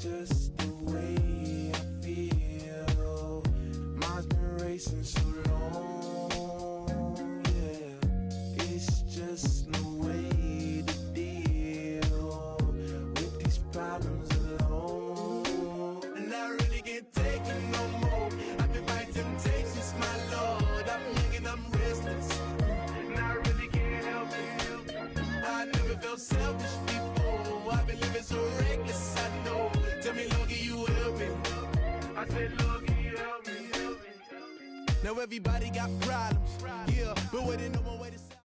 just the way I feel. Mine's been racing so long, yeah. It's just no way to deal with these problems alone. And I really can't take it no more. I've been fighting temptations, my Lord. I'm young and I'm restless, and I really can't help it. I never felt selfish before. I've been living so reckless, I know. Tell me, Lord, can you help me? I said, Lord, can you help me? Now everybody got problems, yeah, but waiting no more way to solve.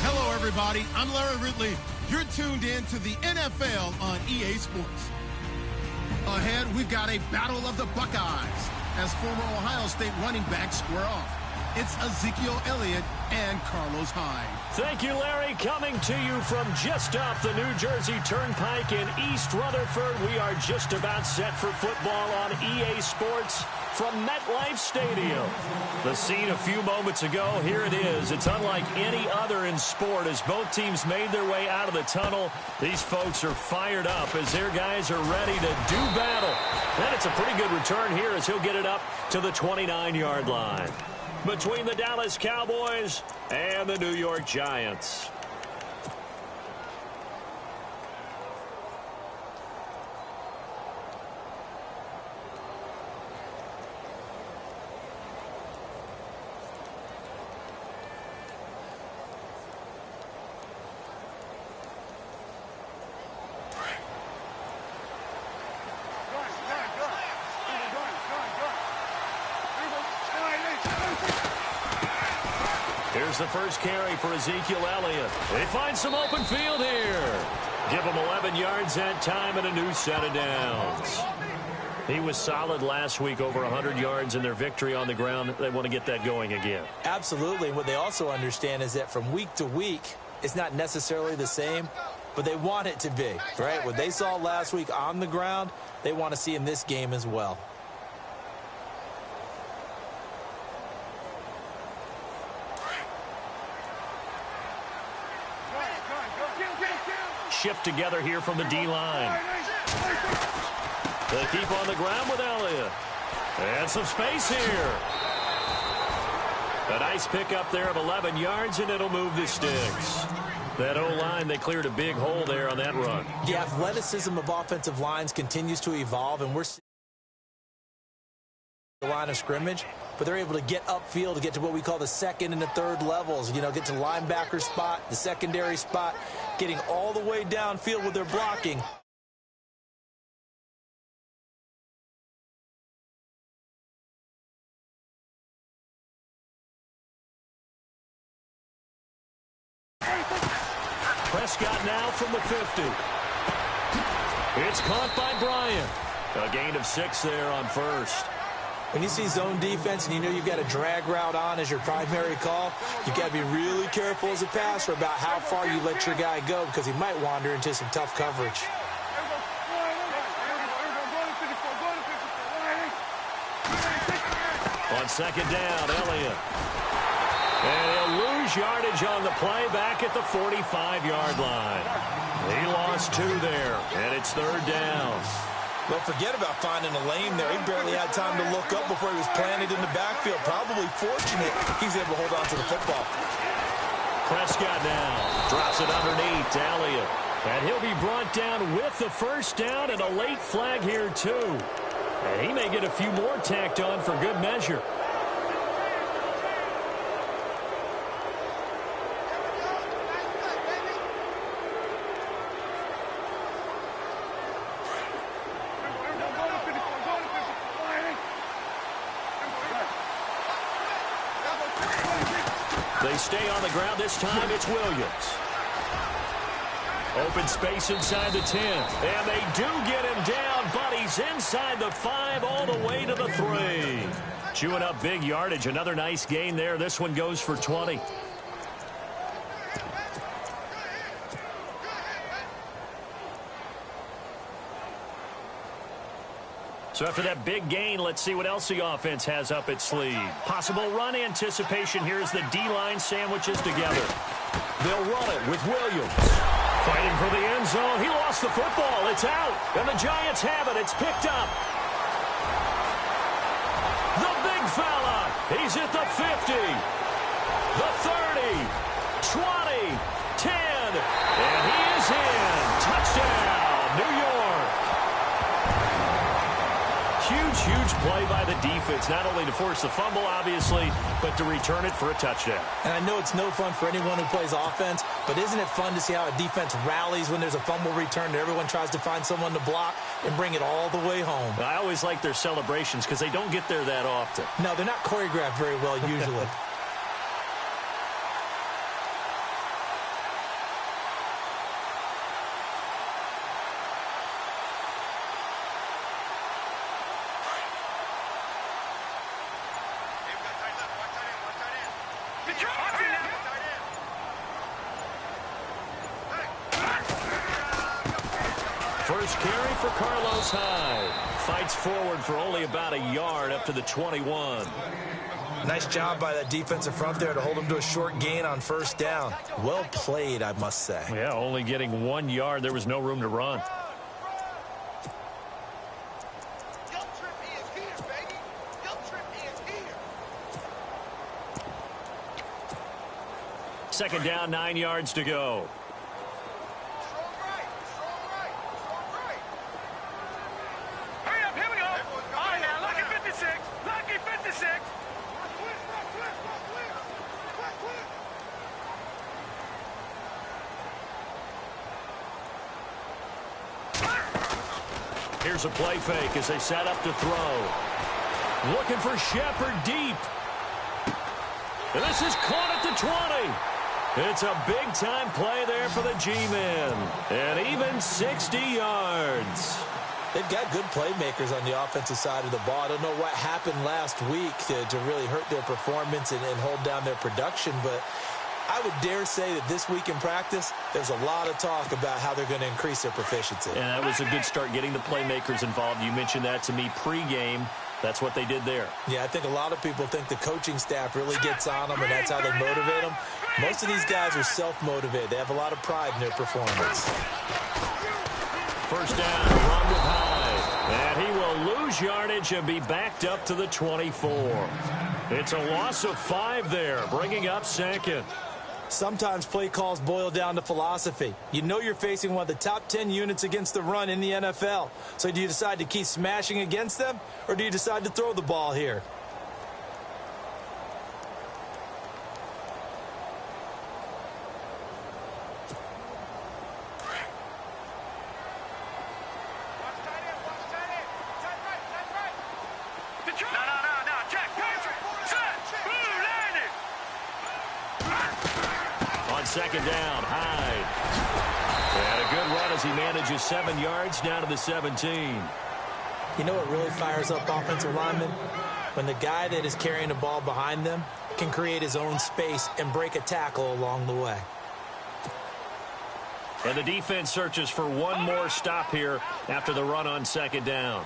Hello, everybody. I'm Larry Ridley. You're tuned in to the NFL on EA Sports. Ahead, we've got a battle of the Buckeyes as former Ohio State running backs square off. It's Ezekiel Elliott and Carlos Hyde. Thank you, Larry. Coming to you from just off the New Jersey Turnpike in East Rutherford. We are just about set for football on EA Sports from MetLife Stadium. The scene a few moments ago, here it is. It's unlike any other in sport as both teams made their way out of the tunnel. These folks are fired up as their guys are ready to do battle. And it's a pretty good return here as he'll get it up to the 29-yard line. Between the Dallas Cowboys and the New York Giants. Here's the first carry for Ezekiel Elliott. They find some open field here. Give him 11 yards that time and a new set of downs. He was solid last week, over 100 yards in their victory on the ground. They want to get that going again. Absolutely. What they also understand is that from week to week, it's not necessarily the same, but they want it to be, right? What they saw last week on the ground, they want to see in this game as well. Shift together here from the D-line. They keep on the ground with Elliott. And some space here. A nice pickup there of 11 yards, and it'll move the sticks. That O-line, they cleared a big hole there on that run. The athleticism of offensive lines continues to evolve, and we're seeing the line of scrimmage, but they're able to get upfield to get to what we call the second and the third levels. You know, get to the linebacker spot, the secondary spot, getting all the way downfield with their blocking. Prescott now from the 50. It's caught by Bryant. A gain of 6 there on first. When you see zone defense and you know you've got a drag route on as your primary call, you've got to be really careful as a passer about how far you let your guy go because he might wander into some tough coverage. On second down, Elliott. And he'll lose yardage on the play back at the 45-yard line. He lost 2 there, and it's third down. Well, forget about finding a lane there. He barely had time to look up before he was planted in the backfield. Probably fortunate he's able to hold on to the football. Prescott now drops it underneath to Elliott. And he'll be brought down with the first down and a late flag here, too. And he may get a few more tacked on for good measure. They stay on the ground. This time it's Williams. Open space inside the 10. And they do get him down, but he's inside the 5 all the way to the 3. Chewing up big yardage. Another nice gain there. This one goes for 20. So after that big gain, let's see what else the offense has up its sleeve. Possible run anticipation here as the D-line sandwiches together. They'll run it with Williams. Fighting for the end zone. He lost the football. It's out. And the Giants have it. It's picked up. The big fella. He's at the 50. The 30. 20. 10. And he is in. Touchdown, New York. Huge play by the defense, not only to force the fumble, obviously, but to return it for a touchdown. And I know it's no fun for anyone who plays offense, but isn't it fun to see how a defense rallies when there's a fumble return and everyone tries to find someone to block and bring it all the way home? I always like their celebrations because they don't get there that often. No, they're not choreographed very well usually. First carry for Carlos Hyde. Fights forward for only about a yard up to the 21. Nice job by that defensive front there to hold him to a short gain on first down. Well played, I must say. Yeah, only getting 1 yard. There was no room to run. Second down, 9 yards to go. Here's a play fake as they set up to throw. Looking for Shepard deep. And this is caught at the 20. It's a big-time play there for the G-men. And even 60 yards. They've got good playmakers on the offensive side of the ball. I don't know what happened last week to really hurt their performance and hold down their production, but I would dare say that this week in practice, there's a lot of talk about how they're going to increase their proficiency. And that was a good start getting the playmakers involved. You mentioned that to me pregame. That's what they did there. Yeah, I think a lot of people think the coaching staff really gets on them, and that's how they motivate them. Most of these guys are self-motivated. They have a lot of pride in their performance. First down, run with Hyde. And he will lose yardage and be backed up to the 24. It's a loss of 5 there, bringing up second. Sometimes play calls boil down to philosophy. You know you're facing one of the top 10 units against the run in the NFL. So do you decide to keep smashing against them, or do you decide to throw the ball here? Second down, Hyde. And a good run as he manages 7 yards down to the 17. You know what really fires up offensive linemen? When the guy that is carrying the ball behind them can create his own space and break a tackle along the way. And the defense searches for one more stop here after the run on second down.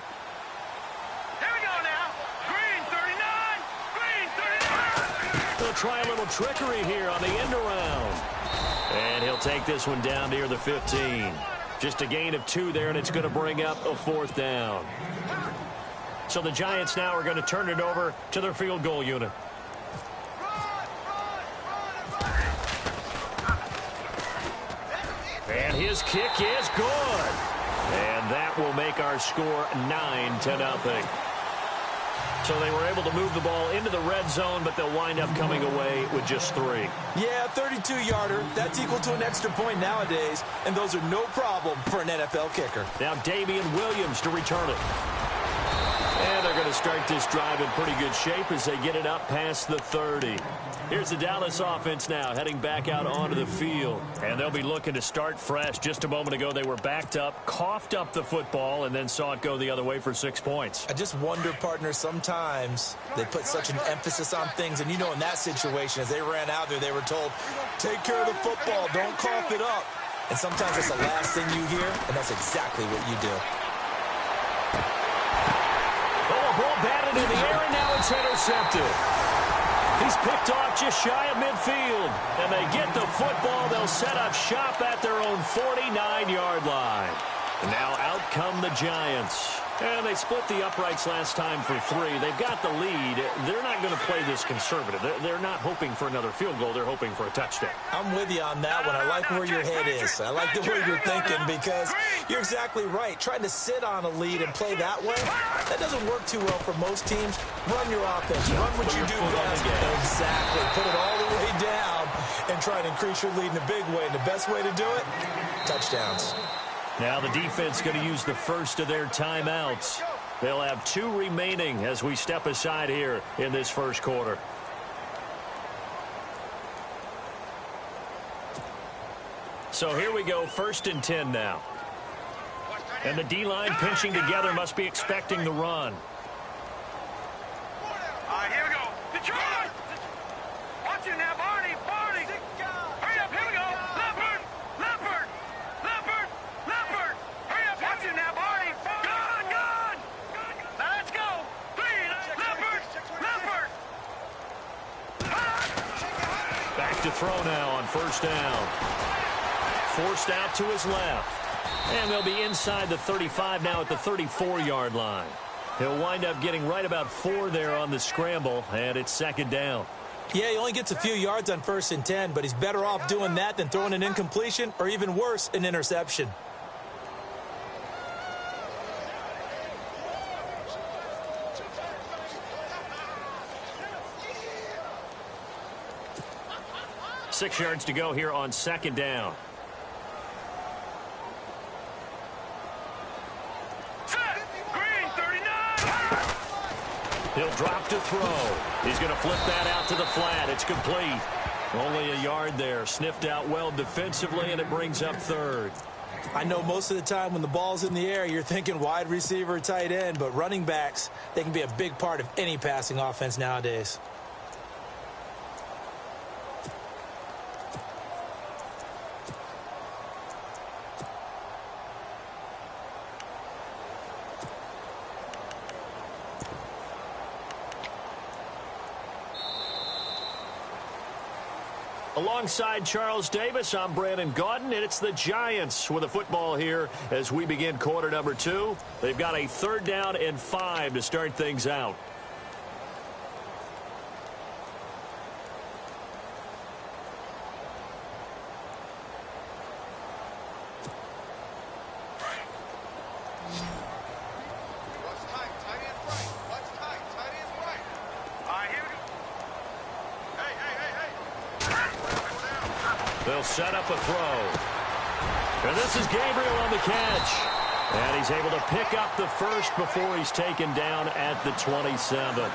Here we go now. Green 39. Green 39. They'll try a little trickery here on the end around. And he'll take this one down near the 15. Just a gain of 2 there, and it's going to bring up a 4th down. So the Giants now are going to turn it over to their field goal unit. And his kick is good. And that will make our score 9-0. So they were able to move the ball into the red zone, but they'll wind up coming away with just 3. Yeah, 32-yarder. That's equal to an extra point nowadays, and those are no problem for an NFL kicker. Now Damian Williams to return it. And they're going to start this drive in pretty good shape as they get it up past the 30. Here's the Dallas offense now heading back out onto the field. And they'll be looking to start fresh. Just a moment ago, they were backed up, coughed up the football, and then saw it go the other way for 6 points. I just wonder, partner, sometimes they put such an emphasis on things. And you know, in that situation, as they ran out there, they were told, take care of the football, don't cough it up. And sometimes that's the last thing you hear, and that's exactly what you do. Oh, ball batted in the air, and now it's intercepted. He's picked off just shy of midfield. And they get the football. They'll set up shop at their own 49-yard line. And now out come the Giants. And they split the uprights last time for 3. They've got the lead. They're not going to play this conservative. They're not hoping for another field goal. They're hoping for a touchdown. I'm with you on that one. I like where your head is. I like the way you're thinking because you're exactly right. Trying to sit on a lead and play that way, that doesn't work too well for most teams. Run your offense. Run what you do best. Exactly. Put it all the way down and try to increase your lead in a big way. And the best way to do it, touchdowns. Now the defense going to use the first of their timeouts. They'll have 2 remaining as we step aside here in this first quarter. So here we go, 1st and 10 now. And the D-line pinching together must be expecting the run. All right, here we go. Detroit! Watch it now, Barney! Barney! Hurry up, here we go! Leopard! Leopard! Leopard! Leopard! Hurry up, watch it now, Barney! Gun! Gun! Now let's go! 3! Leopard! Leopard! Back to throw now on 1st down. Forced out to his left. And they'll be inside the 35 now at the 34-yard line. He'll wind up getting right about 4 there on the scramble, and it's 2nd down. Yeah, he only gets a few yards on 1st and 10, but he's better off doing that than throwing an incompletion or even worse, an interception. Six yards to go here on 2nd down. He'll drop to throw. He's going to flip that out to the flat. It's complete. Only a yard there. Sniffed out well defensively, and it brings up 3rd. I know most of the time when the ball's in the air, you're thinking wide receiver, tight end, but running backs, they can be a big part of any passing offense nowadays. Alongside Charles Davis, I'm Brandon Gaudin, and it's the Giants with the football here as we begin quarter number 2. They've got a 3rd down and 5 to start things out. They'll set up a throw. And this is Gabriel on the catch. And he's able to pick up the first before he's taken down at the 27.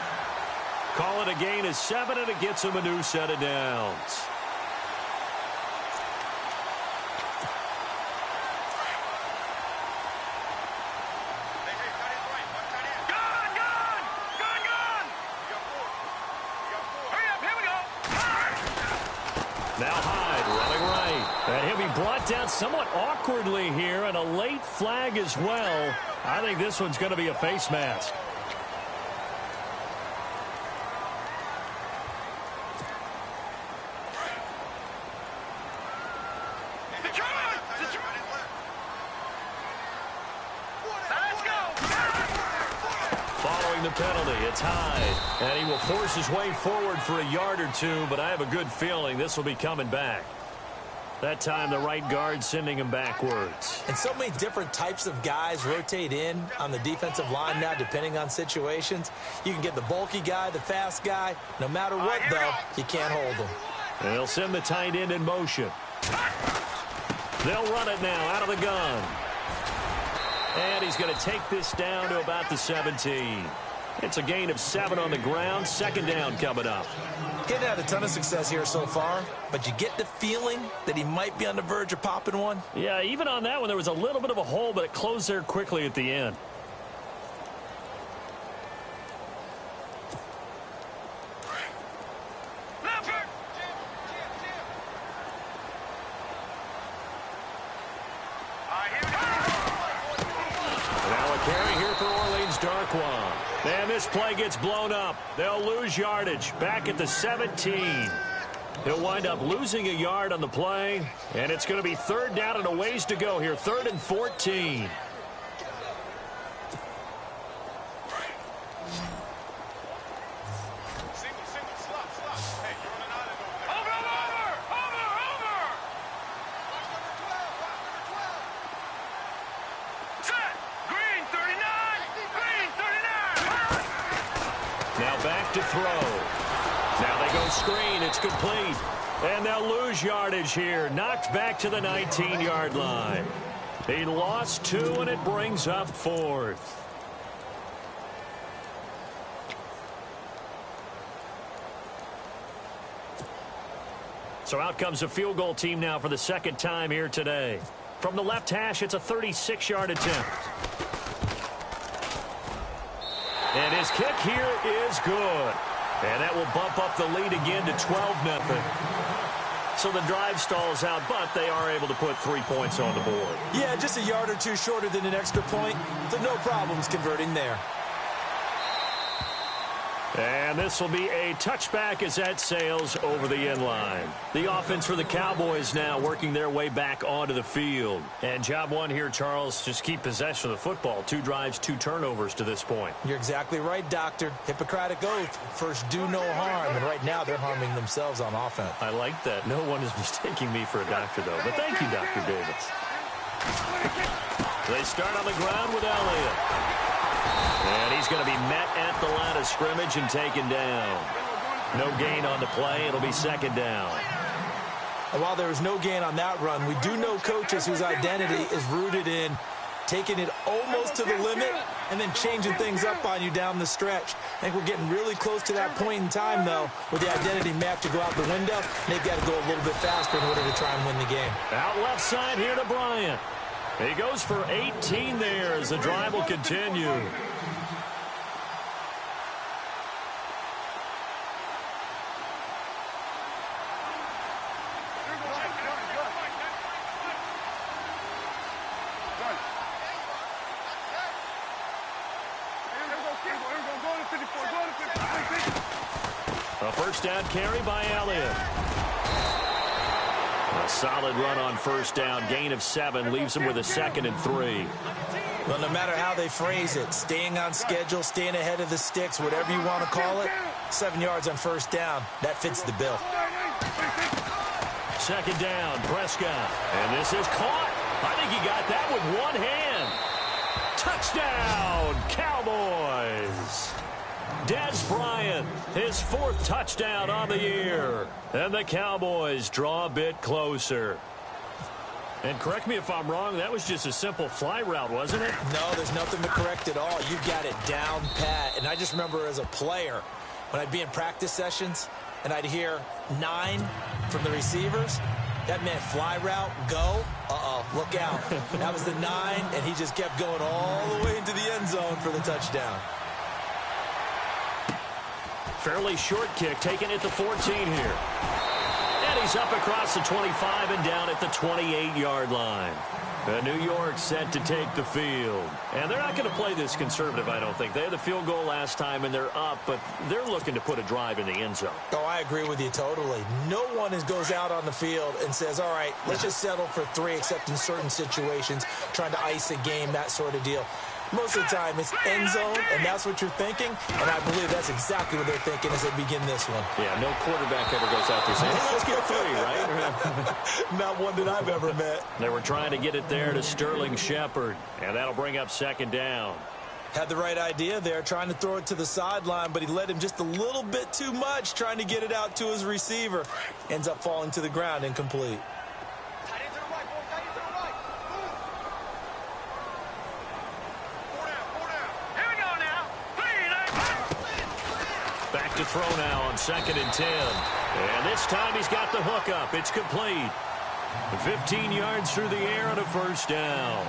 Call it a gain of 7, and it gets him a new set of downs. Brought down somewhat awkwardly here, and a late flag as well. I think this one's going to be a face mask. Following the penalty, it's Hyde, and he will force his way forward for a yard or 2, but I have a good feeling this will be coming back. That time, the right guard sending him backwards. And so many different types of guys rotate in on the defensive line now, depending on situations. You can get the bulky guy, the fast guy. No matter what, though, you can't hold them. And they'll send the tight end in motion. They'll run it now out of the gun. And he's going to take this down to about the 17. It's a gain of 7 on the ground. 2nd down coming up. Getting had a ton of success here so far, but you get the feeling that he might be on the verge of popping one. Yeah, even on that one, there was a little bit of a hole, but it closed there quickly at the end. Now a carry here for Orleans Darkwan. And this play gets blown up. They'll lose yardage back at the 17. He'll wind up losing a yard on the play, and it's going to be third down and a ways to go here, 3rd and 14. To throw. Now they go screen. It's complete. And they'll lose yardage here. Knocked back to the 19-yard line. He lost 2, and it brings up 4th. So out comes a field goal team now for the 2nd time here today. From the left hash, it's a 36-yard attempt. And his kick here is good. And that will bump up the lead again to 12-0. So the drive stalls out, but they are able to put 3 points on the board. Yeah, just a yard or two shorter than an extra point. So no problems converting there. And this will be a touchback as that sails over the end line. The offense for the Cowboys now working their way back onto the field. And job one here, Charles, just keep possession of the football. 2 drives, 2 turnovers to this point. You're exactly right, Doctor. Hippocratic oath. First, do no harm. And right now, they're harming themselves on offense. I like that. No one is mistaking me for a doctor, though. But thank you, Dr. Davis. They start on the ground with Elliott. And he's going to be met at the line of scrimmage and taken down. No gain on the play. It'll be 2nd down. And while there is no gain on that run, we do know coaches whose identity is rooted in taking it almost to the limit and then changing things up on you down the stretch. I think we're getting really close to that point in time, though, with the identity map to go out the window. They've got to go a little bit faster in order to try and win the game. Out left side here to Bryant. He goes for 18 there as the drive will continue. A first down carry by Elliott. A solid run on first down. Gain of 7 leaves him with a 2nd and 3. Well, no matter how they phrase it, staying on schedule, staying ahead of the sticks, whatever you want to call it, 7 yards on first down, that fits the bill. 2nd down, Prescott. And this is caught. I think he got that with one hand. Touchdown, Cowboys. Dez Bryant, his 4th touchdown on the year. And the Cowboys draw a bit closer. And correct me if I'm wrong, that was just a simple fly route, wasn't it? No, there's nothing to correct at all. You've got it down pat. And I just remember as a player, when I'd be in practice sessions and I'd hear 9 from the receivers, that meant fly route, go. Look out. That was the 9, and he just kept going all the way into the end zone for the touchdown. Fairly short kick taken at the 14 here. And he's up across the 25 and down at the 28-yard line. New York set to take the field. And they're not going to play this conservative, I don't think. They had the field goal last time, and they're up, but they're looking to put a drive in the end zone. Oh, I agree with you totally. No one goes out on the field and says, all right, let's just settle for 3, except in certain situations, trying to ice a game, that sort of deal. Most of the time, it's end zone, and that's what you're thinking, and I believe that's exactly what they're thinking as they begin this one. Yeah, no quarterback ever goes out there saying, hey, let's get 3, right? Not one that I've ever met. They were trying to get it there to Sterling Shepard, and that'll bring up 2nd down. Had the right idea there, trying to throw it to the sideline, but he led him just a little bit too much, trying to get it out to his receiver. Ends up falling to the ground, incomplete. Back to throw now on 2nd and 10. And this time he's got the hook up. It's complete. 15 yards through the air on a first down.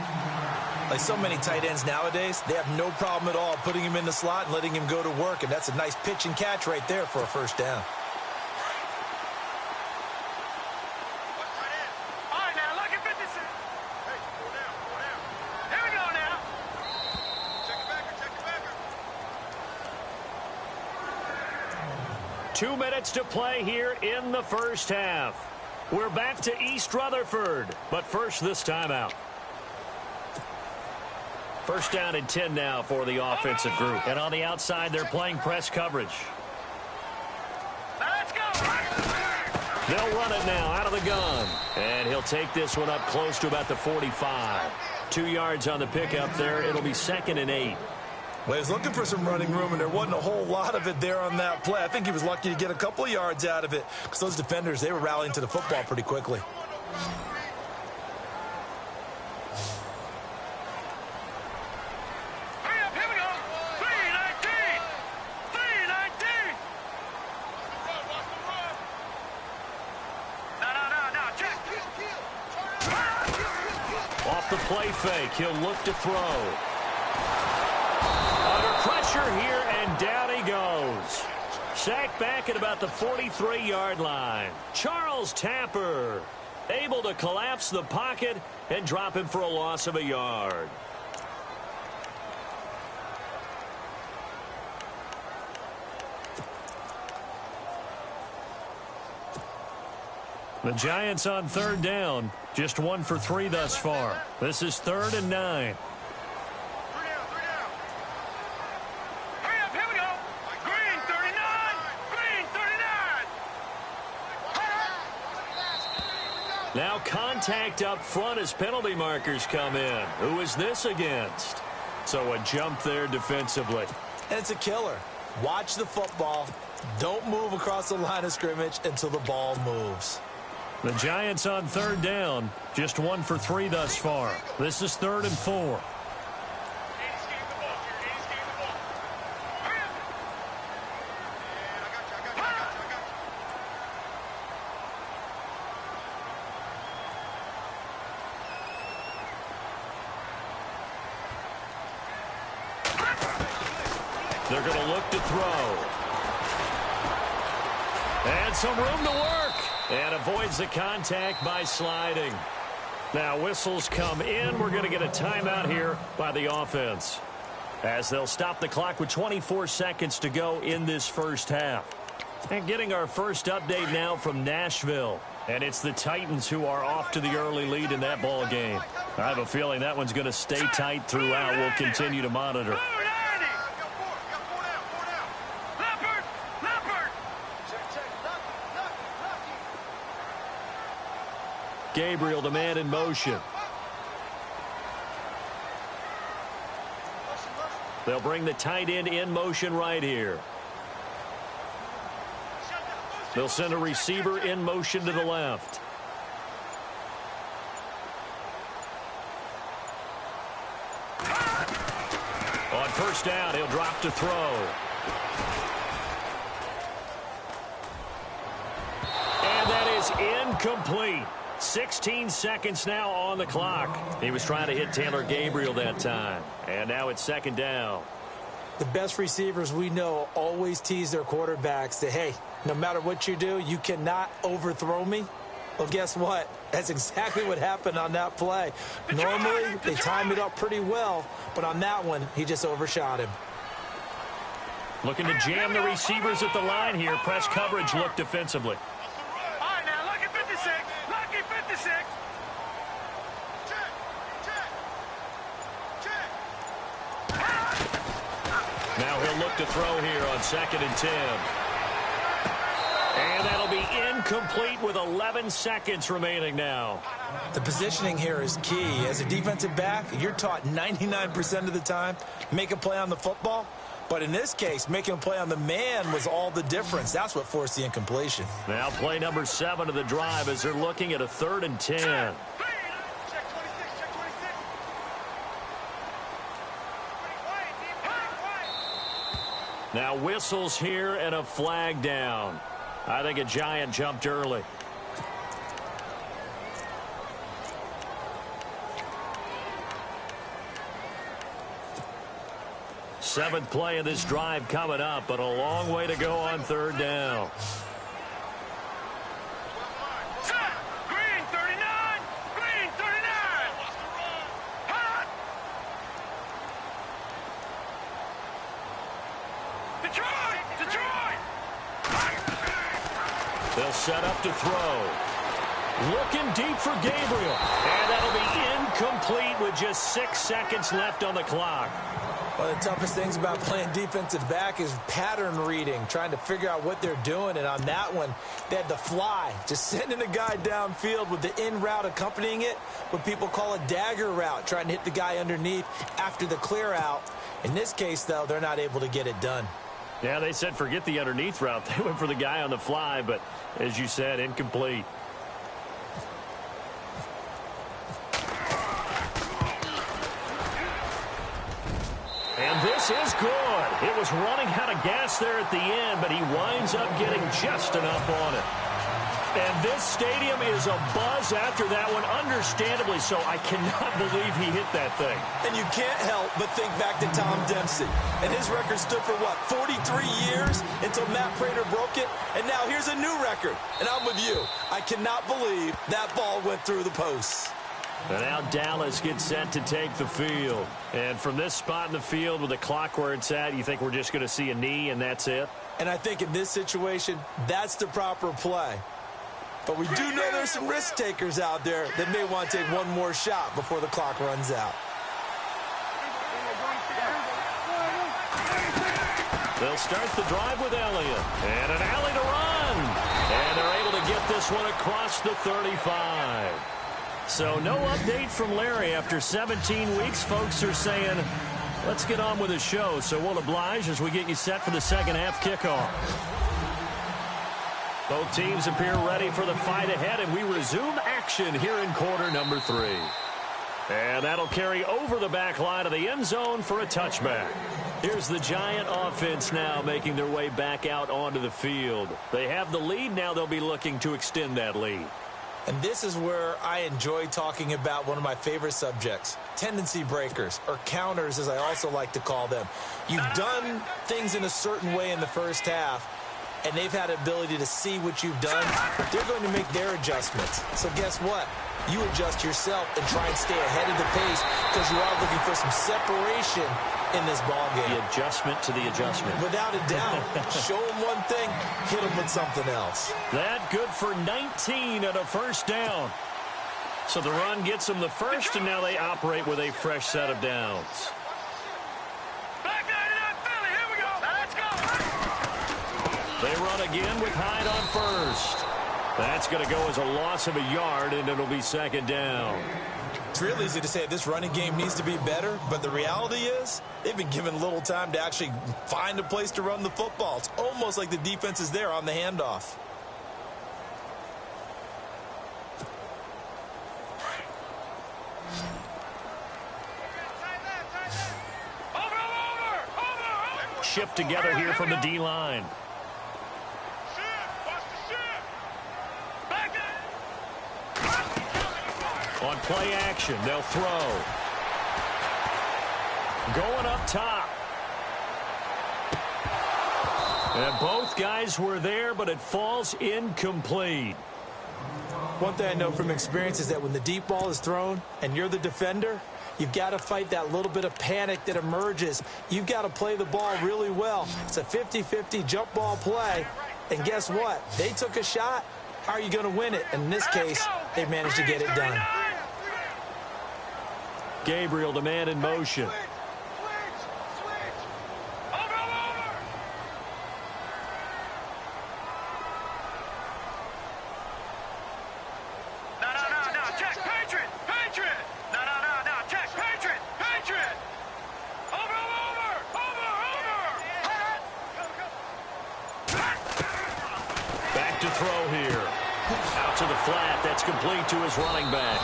Like so many tight ends nowadays, they have no problem at all putting him in the slot and letting him go to work. And that's a nice pitch and catch right there for a first down. 2 minutes to play here in the first half. We're back to East Rutherford, but first this timeout. First down and 10 now for the offensive group. And on the outside, they're playing press coverage. Let's go. They'll run it now out of the gun. And he'll take this one up close to about the 45. 2 yards on the pickup there. It'll be 2nd and 8. Well, he was looking for some running room, and there wasn't a whole lot of it there on that play. I think he was lucky to get a couple of yards out of it because those defenders, they were rallying to the football pretty quickly. Hurry up, here we go. 319. 319. No, check. Off the play fake, he'll look to throw. Under pressure here, and down he goes. Sacked back at about the 43-yard line. Charles Tapper able to collapse the pocket and drop him for a loss of a yard. The Giants on 3rd down, just 1 for 3 thus far. This is 3rd and 9. Hurry up, here we go. Green 39. Green 39. Now contact up front as penalty markers come in. Who is this against? So a jump there defensively. And it's a killer. Watch the football. Don't move across the line of scrimmage until the ball moves. The Giants on 3rd down, just 1 for 3 thus far. This is 3rd and 4. They're going to look to throw. And some room to work. And avoids the contact by sliding. Now whistles come in. We're going to get a timeout here by the offense, as they'll stop the clock with 24 seconds to go in this first half. And getting our first update now from Nashville. And it's the Titans who are off to the early lead in that ball game. I have a feeling that one's going to stay tight throughout. We'll continue to monitor. Gabriel, the man in motion. They'll bring the tight end in motion right here. They'll send a receiver in motion to the left. On first down, he'll drop to throw. And that is incomplete. 16 seconds now on the clock. He was trying to hit Taylor Gabriel that time. And now it's 2nd down. The best receivers we know always tease their quarterbacks that, hey, no matter what you do, you cannot overthrow me. Well, guess what? That's exactly what happened on that play. Normally, they time it up pretty well, but on that one, he just overshot him. Looking to jam the receivers at the line here. Press coverage look defensively. Now he'll look to throw here on 2nd and 10. And that'll be incomplete with 11 seconds remaining now. The positioning here is key. As a defensive back, you're taught 99% of the time, make a play on the football. But in this case, making a play on the man was all the difference. That's what forced the incompletion. Now play number 7 of the drive as they're looking at a 3rd and 10. Now whistles here and a flag down. I think a Giant jumped early. Seventh play of this drive coming up, but a long way to go on 3rd down. Green 39! Green 39! Hot! Detroit! Detroit! Hot! set up to throw. Looking deep for Gabriel. And that'll be incomplete with just 6 seconds left on the clock. One of the toughest things about playing defensive back is pattern reading, trying to figure out what they're doing. And on that one, they had the fly, just sending a guy downfield with the in route accompanying it, what people call a dagger route, trying to hit the guy underneath after the clear out. In this case, though, they're not able to get it done. Yeah, they said forget the underneath route. They went for the guy on the fly, but as you said, incomplete. And this is good. It was running out of gas there at the end, but he winds up getting just enough on it. And this stadium is abuzz after that one, understandably so. I cannot believe he hit that thing. And you can't help but think back to Tom Dempsey. And his record stood for, what, 43 years until Matt Prater broke it? And now here's a new record. And I'm with you. I cannot believe that ball went through the posts. And now Dallas gets set to take the field. And from this spot in the field with the clock where it's at, you think we're just going to see a knee and that's it? And I think in this situation, that's the proper play. But we do know there's some risk takers out there that may want to take one more shot before the clock runs out. They'll start the drive with Elliott. And an alley to run. And they're able to get this one across the 35. So no update from Larry after 17 weeks. Folks are saying, let's get on with the show. So we'll oblige as we get you set for the second half kickoff. Both teams appear ready for the fight ahead, and we resume action here in quarter number 3. And that'll carry over the back line of the end zone for a touchback. Here's the Giant offense now making their way back out onto the field. They have the lead. Now they'll be looking to extend that lead. And this is where I enjoy talking about one of my favorite subjects, tendency breakers, or counters as I also like to call them. You've done things in a certain way in the first half, and they've had the ability to see what you've done. They're going to make their adjustments. So guess what? You adjust yourself and try and stay ahead of the pace because you are looking for some separation in this ball game. The adjustment to the adjustment. Without a doubt. Show them one thing, hit them with something else. That good for 19 and a first down. So the run gets them the first, and now they operate with a fresh set of downs. They run again with Hyde on first. That's going to go as a loss of a yard, and it'll be second down. It's real easy to say this running game needs to be better, but the reality is they've been given little time to actually find a place to run the football. It's almost like the defense is there on the handoff. Shift together here from the D-line. On play action, they'll throw. Going up top. And both guys were there, but it falls incomplete. One thing I know from experience is that when the deep ball is thrown and you're the defender, you've got to fight that little bit of panic that emerges. You've got to play the ball really well. It's a 50-50 jump ball play. And guess what? They took a shot. How are you going to win it? In this case, they managed to get it done. Gabriel, the man in motion. Back to throw here. Out to the flat. That's complete to his running back.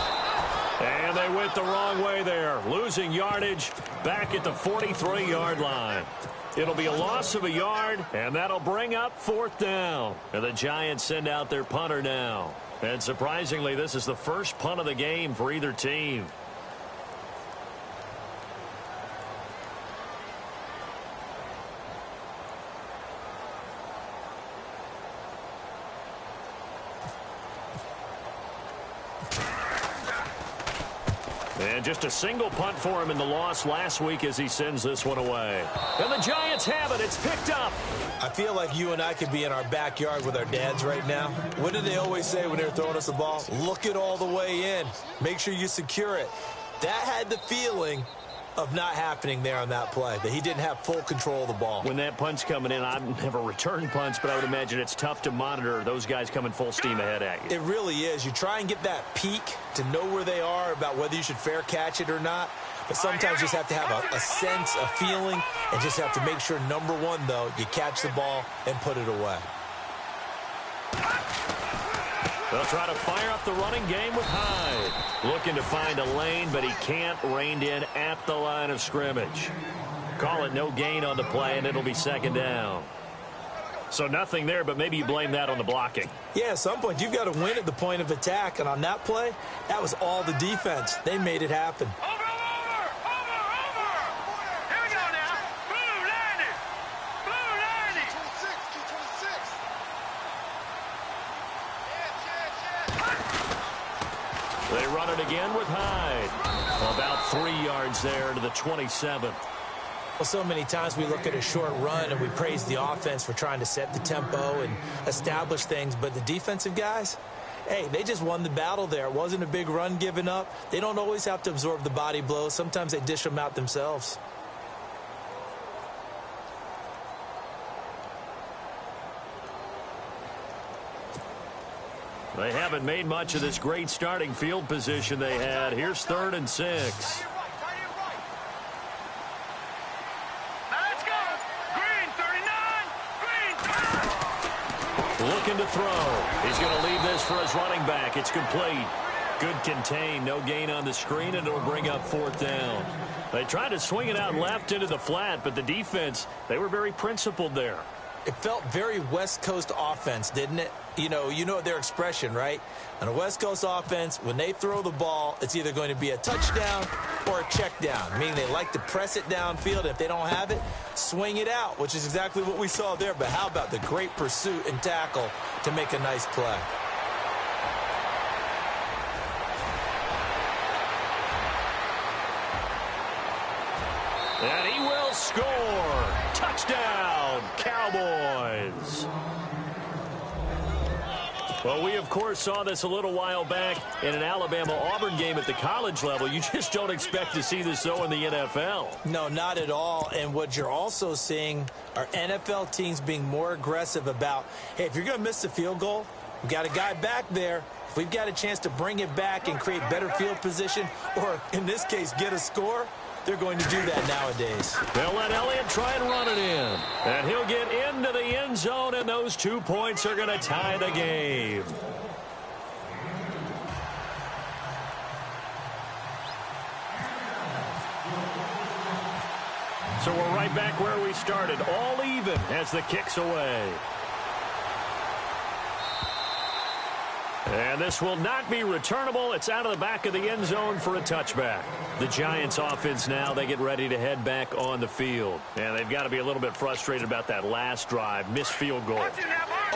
And they went the wrong way there, losing yardage back at the 43-yard line. It'll be a loss of a yard, and that'll bring up fourth down. And the Giants send out their punter now. And surprisingly, this is the first punt of the game for either team. And just a single punt for him in the loss last week as he sends this one away. And the Giants have it. It's picked up. I feel like you and I could be in our backyard with our dads right now. What did they always say when they were throwing us the ball? Look it all the way in. Make sure you secure it. That had the feeling of not happening there on that play, that he didn't have full control of the ball. When that punt's coming in, I've never returned punts, but I would imagine it's tough to monitor those guys coming full steam ahead at you. It really is. You try and get that peek to know where they are about whether you should fair catch it or not. But sometimes you just have to have a sense, a feeling, and just have to make sure, number one, though, you catch the ball and put it away. They'll try to fire up the running game with Hyde. Looking to find a lane, but he can't. Reined in at the line of scrimmage. Call it no gain on the play, and it'll be second down. So nothing there, but maybe you blame that on the blocking. Yeah, at some point, you've got to win at the point of attack. And on that play, that was all the defense. They made it happen. They run it again with Hyde. About 3 yards there to the 27th. Well, so many times we look at a short run and we praise the offense for trying to set the tempo and establish things. But the defensive guys, hey, they just won the battle there. It wasn't a big run given up. They don't always have to absorb the body blows. Sometimes they dish them out themselves. They haven't made much of this great starting field position they had. Here's 3rd and 6. Let's go. Green 39. Green. Looking to throw. He's going to leave this for his running back. It's complete. Good contain. No gain on the screen, and it'll bring up 4th down. They tried to swing it out left into the flat, but the defense, they were very principled there. It felt very West Coast offense, didn't it? You know their expression, right? On a West Coast offense, when they throw the ball, it's either going to be a touchdown or a check down, meaning they like to press it downfield. If they don't have it, swing it out, which is exactly what we saw there. But how about the great pursuit and tackle to make a nice play? And he will score. Touchdown, Cowboys. Well, we, of course, saw this a little while back in an Alabama-Auburn game at the college level. You just don't expect to see this, though, in the NFL. No, not at all. And what you're also seeing are NFL teams being more aggressive about, hey, if you're going to miss the field goal, we've got a guy back there. If we've got a chance to bring it back and create better field position, or in this case, get a score, they're going to do that nowadays. They'll let Elliott try and run it in. And he'll get into the end zone, and those 2 points are going to tie the game. So we're right back where we started, all even as the kick's away. And this will not be returnable. It's out of the back of the end zone for a touchback. The Giants offense now, they get ready to head back on the field. And they've got to be a little bit frustrated about that last drive, missed field goal.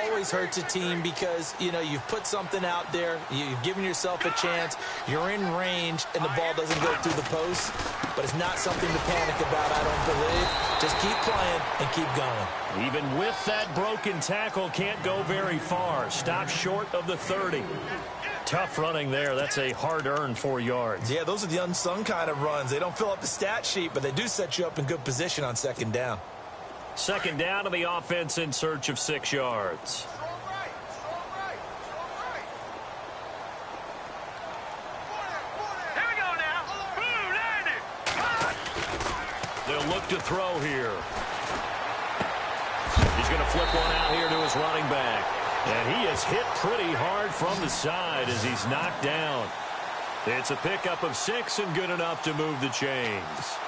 Always hurts a team because, you've put something out there, you've given yourself a chance, you're in range, and the ball doesn't go through the post. But it's not something to panic about, I don't believe. Just keep playing and keep going. Even with that broken tackle, can't go very far. Stop short of the 30. Tough running there. That's a hard-earned 4 yards. Yeah, those are the unsung kind of runs. They don't fill up the stat sheet, but they do set you up in good position on second down. Second down to the offense in search of 6 yards. Here we go now. Boom, landed. They'll look to throw here. He's going to flip one out here to his running back. And he is hit pretty hard from the side as he's knocked down. It's a pickup of 6 and good enough to move the chains.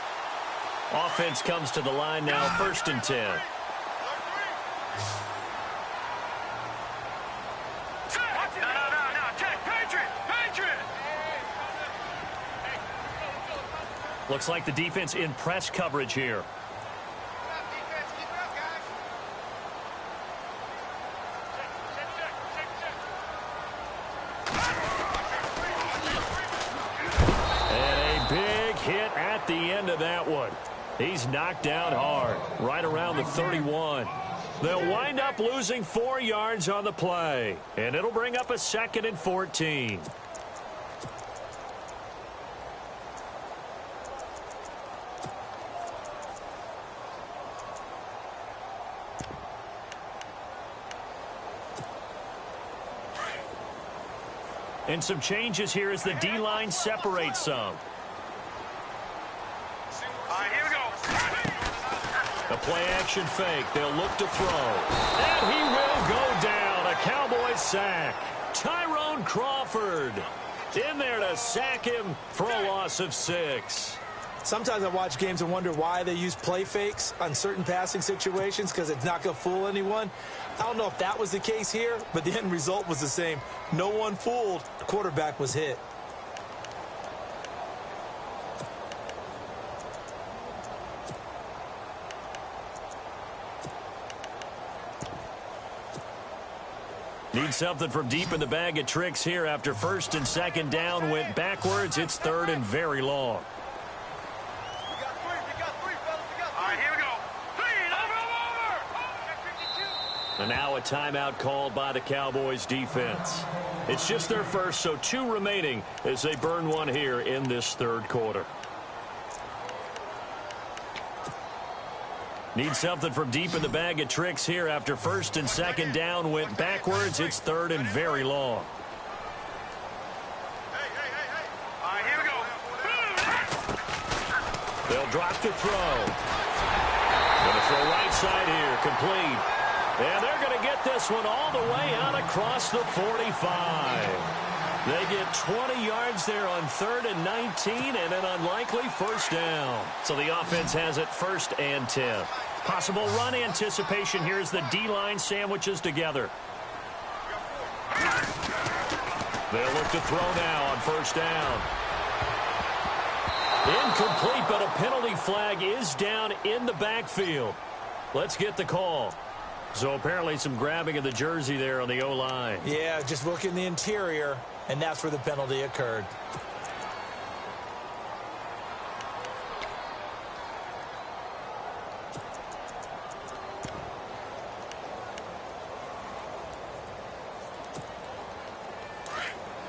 Offense comes to the line now, 1st and 10. No, check. Patriot. Looks like the defense in press coverage here. And a big hit at the end of that one. He's knocked down hard, right around the 31. They'll wind up losing 4 yards on the play, and it'll bring up a 2nd and 14. And some changes here as the D-line separates some. All right, here we go. A play-action fake. They'll look to throw. And he will go down. A Cowboys sack. Tyrone Crawford in there to sack him for a loss of 6. Sometimes I watch games and wonder why they use play fakes on certain passing situations, because it's not going to fool anyone. I don't know if that was the case here, but the end result was the same. No one fooled. The quarterback was hit. Need something from deep in the bag of tricks here after 1st and 2nd down went backwards. It's 3rd and very long. And now a timeout called by the Cowboys defense. It's just their first, so 2 remaining as they burn one here in this 3rd quarter. Need something from deep in the bag of tricks here after 1st and 2nd down went backwards. It's 3rd and very long. All right, here we go. They'll drop to throw. Going to throw right side here, complete. And they're going to get this one all the way out across the 45. They get 20 yards there on 3rd and 19 and an unlikely 1st down. So the offense has it 1st and 10. Possible run anticipation here as the D-line sandwiches together. They'll look to throw now on 1st down. Incomplete, but a penalty flag is down in the backfield. Let's get the call. So apparently some grabbing of the jersey there on the O-line. Yeah, just look in the interior, and that's where the penalty occurred.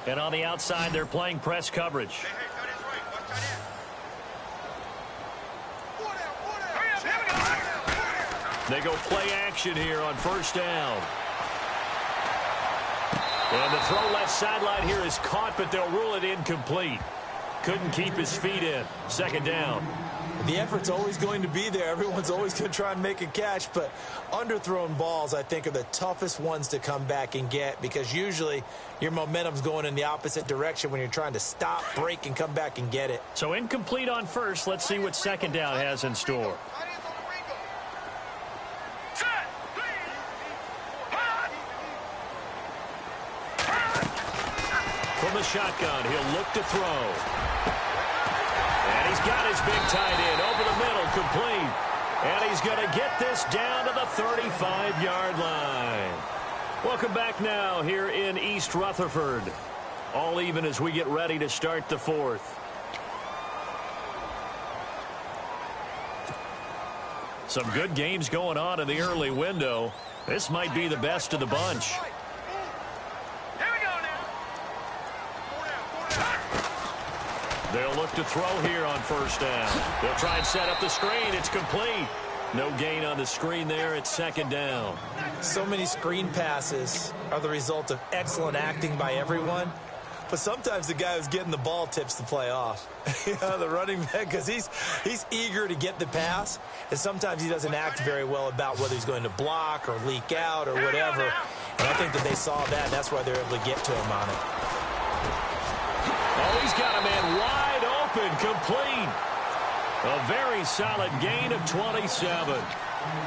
And on the outside, they're playing press coverage. They go play action here on 1st down. And the throw left sideline here is caught, but they'll rule it incomplete. Couldn't keep his feet in. 2nd down. The effort's always going to be there. Everyone's always going to try and make a catch, but underthrown balls, I think, are the toughest ones to come back and get, because usually your momentum's going in the opposite direction when you're trying to stop, break, and come back and get it. So incomplete on 1st. Let's see what 2nd down has in store. From the shotgun, he'll look to throw. And he's got his big tight end over the middle, complete. And he's going to get this down to the 35-yard line. Welcome back now here in East Rutherford. All even as we get ready to start the 4th. Some good games going on in the early window. This might be the best of the bunch. They'll look to throw here on 1st down. They'll try and set up the screen. It's complete. No gain on the screen there. It's 2nd down. So many screen passes are the result of excellent acting by everyone. But sometimes the guy who's getting the ball tips the play off. The running back, because he's eager to get the pass. And sometimes he doesn't act very well about whether he's going to block or leak out or whatever. And I think that they saw that, and that's why they're able to get to him on it. Oh, he's got a man wide open, complete. A very solid gain of 27.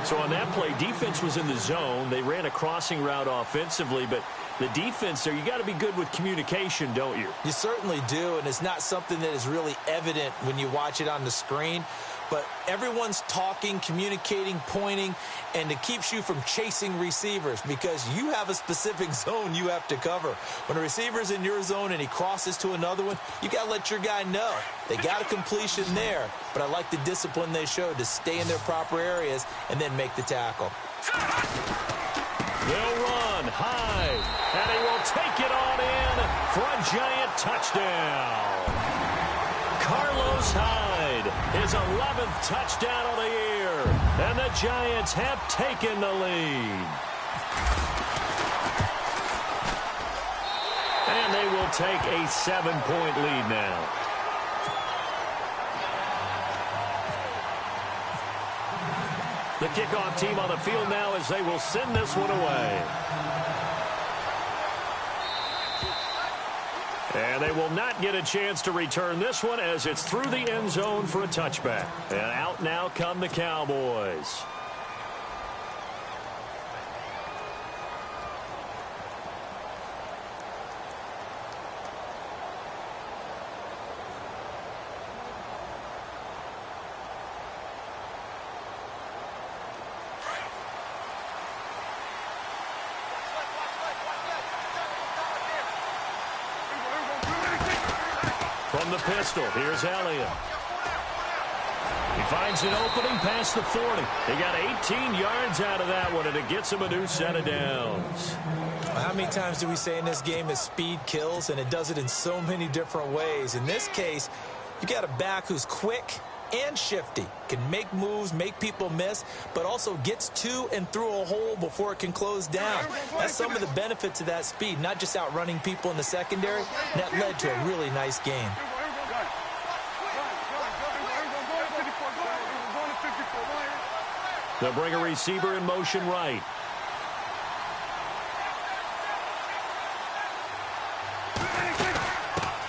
So on that play, defense was in the zone. They ran a crossing route offensively, but the defense there, you got to be good with communication, don't you? You certainly do, and it's not something that is really evident when you watch it on the screen. but everyone's talking, communicating, pointing, and it keeps you from chasing receivers because you have a specific zone you have to cover. When a receiver's in your zone and he crosses to another one, you got to let your guy know. They got a completion there, but I like the discipline they showed to stay in their proper areas and then make the tackle. They'll run high, and he will take it on in for a giant touchdown. Carlos Hyde, his 11th touchdown of the year, and the Giants have taken the lead. And they will take a 7-point lead now. The kickoff team on the field now as they will send this one away. And they will not get a chance to return this one as it's through the end zone for a touchback. And out now come the Cowboys. From the pistol, here's Elliott. He finds an opening past the 40. He got 18 yards out of that one, and it gets him a new set of downs. How many times do we say in this game that speed kills, and it does it in so many different ways? In this case, you got a back who's quick and shifty, can make moves, make people miss, but also gets to and through a hole before it can close down. That's some of the benefits of that speed, not just outrunning people in the secondary. That led to a really nice game. They'll bring a receiver in motion right.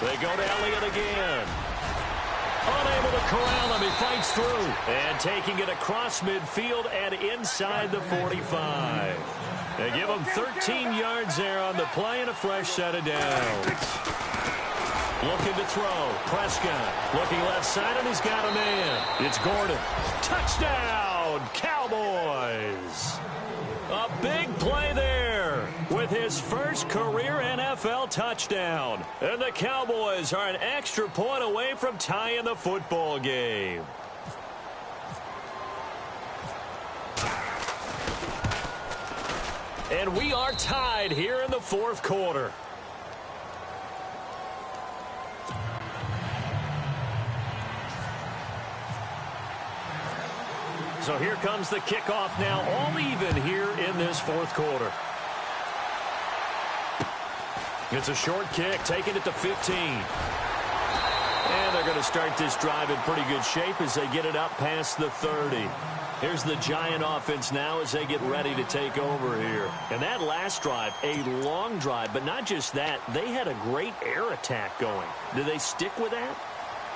They go to Elliott again. Unable to corral him. He fights through. And taking it across midfield and inside the 45. They give him 13 yards there on the play and a fresh set of downs. Looking to throw. Prescott looking left side, and he's got a man. It's Gordon. Touchdown, Cowboys. A big play there with his first career NFL touchdown. And the Cowboys are an extra point away from tying the football game. And we are tied here in the fourth quarter. So here comes the kickoff now, all even here in this fourth quarter. It's a short kick, taking it to 15. And they're going to start this drive in pretty good shape as they get it up past the 30. Here's the Giant offense now as they get ready to take over here. And that last drive, a long drive, but not just that, they had a great air attack going. Do they stick with that?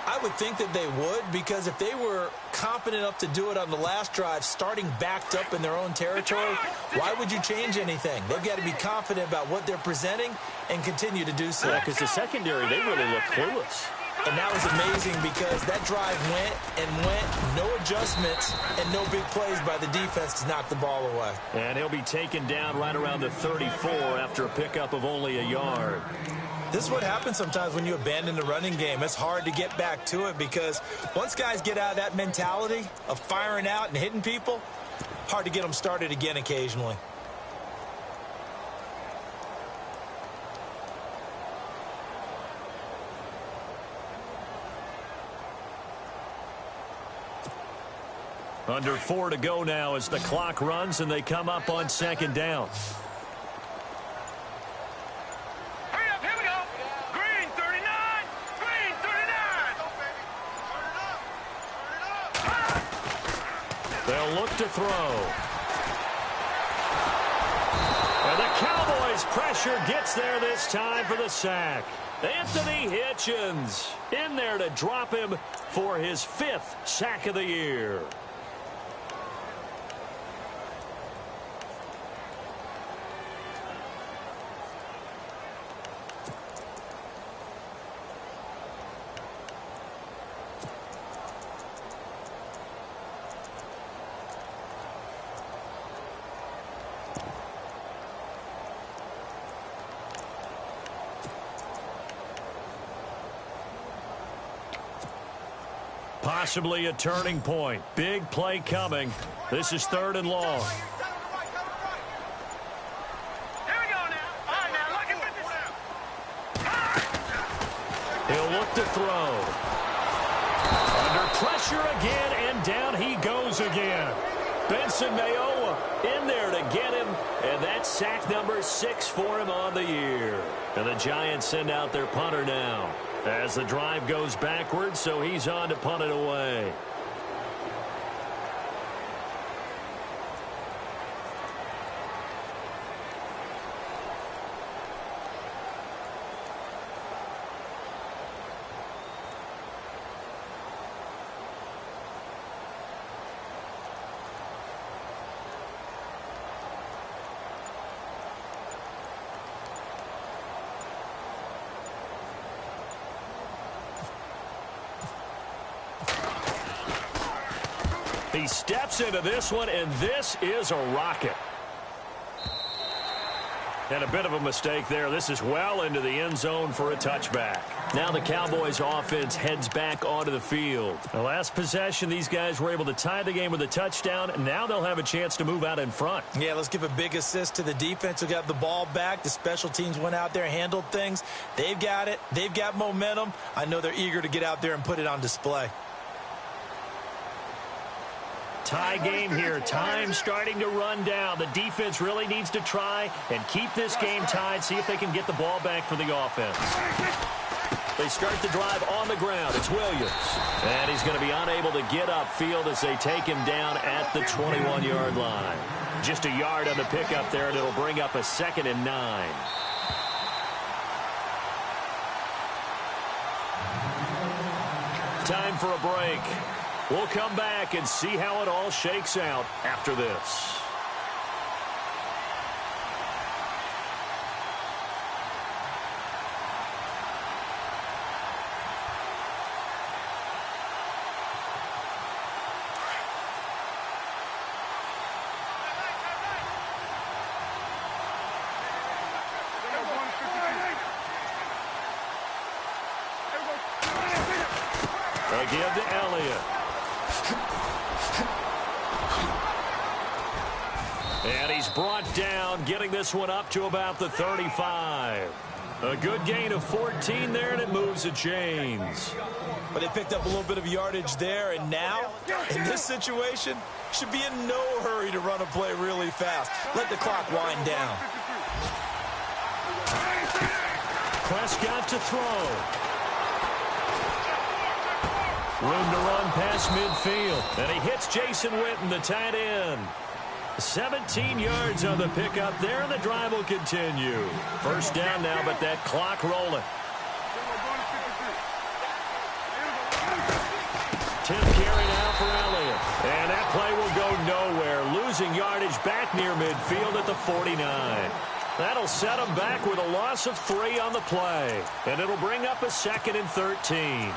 I would think that they would, because if they were confident enough to do it on the last drive, starting backed up in their own territory, why would you change anything? They've got to be confident about what they're presenting and continue to do so. Yeah, because the secondary, they really look clueless. And that was amazing because that drive went and went, no adjustments and no big plays by the defense to knock the ball away. And he'll be taken down right around the 34 after a pickup of only a yard. This is what happens sometimes when you abandon the running game. It's hard to get back to it because once guys get out of that mentality of firing out and hitting people, hard to get them started again occasionally. Under 4 to go now as the clock runs and they come up on second down. Hurry up, here we go. Green 39. Green 39. They'll look to throw. And the Cowboys' pressure gets there this time for the sack. Anthony Hitchens in there to drop him for his 5th sack of the year. Possibly a turning point. Big play coming. This is 3rd and long. Here we go now. All right, now, look at this. He'll look to throw. Under pressure again, and down he goes again. Benson Mayowa in there to get him, and that's sack number 6 for him on the year. And the Giants send out their punter now as the drive goes backwards, so he's on to punt it away. He steps into this one, and this is a rocket. And a bit of a mistake there. This is well into the end zone for a touchback. Now the Cowboys offense heads back onto the field. The last possession, these guys were able to tie the game with a touchdown. Now they'll have a chance to move out in front. Yeah, let's give a big assist to the defense who got the ball back. The special teams went out there, handled things. They've got it. They've got momentum. I know they're eager to get out there and put it on display. Tie game here. Time starting to run down. The defense really needs to try and keep this game tied, see if they can get the ball back for the offense. They start the drive on the ground. It's Williams. And he's going to be unable to get upfield as they take him down at the 21-yard line. Just a yard on the pickup there, and it'll bring up a 2nd and 9. Time for a break. We'll come back and see how it all shakes out after this. Again to Elliott. And he's brought down, getting this one up to about the 35. A good gain of 14 there, and it moves the chains. But they picked up a little bit of yardage there, and now, in this situation, should be in no hurry to run a play really fast. Let the clock wind down. Prescott to throw. Room to run past midfield. And he hits Jason Witten, the tight end. 17 yards on the pickup there, and the drive will continue. First down now, but that clock rolling. 10th carry now for Elliott. And that play will go nowhere. Losing yardage back near midfield at the 49. That'll set him back with a loss of 3 on the play. And it'll bring up a 2nd and 13.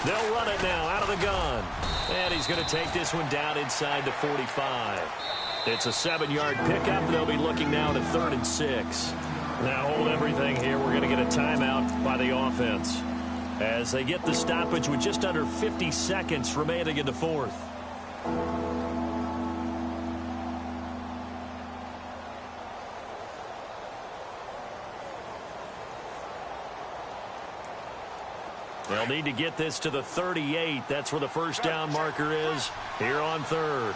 They'll run it now out of the gun. And he's going to take this one down inside the 45. It's a 7-yard pickup. They'll be looking now to 3rd and 6. Now hold everything here. We're going to get a timeout by the offense as they get the stoppage with just under 50 seconds remaining in the 4th. They'll need to get this to the 38. That's where the first down marker is here on 3rd.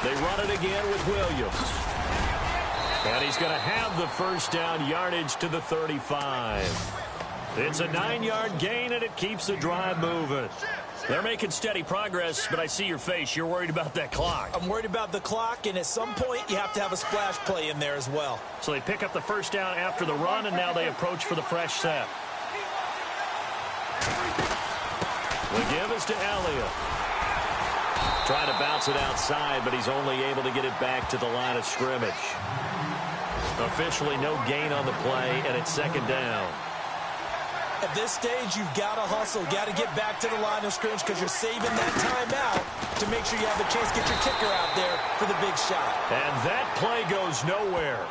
They run it again with Williams. And he's going to have the first down, yardage to the 35. It's a 9-yard gain, and it keeps the drive moving. They're making steady progress, but I see your face. You're worried about that clock. I'm worried about the clock, and at some point, you have to have a splash play in there as well. So they pick up the first down after the run, and now they approach for the fresh set. The give is to Elliott. Trying to bounce it outside, but he's only able to get it back to the line of scrimmage. Officially no gain on the play, and it's second down. At this stage, you've got to hustle, got to get back to the line of scrimmage because you're saving that timeout to make sure you have a chance to get your kicker out there for the big shot. And that play goes nowhere.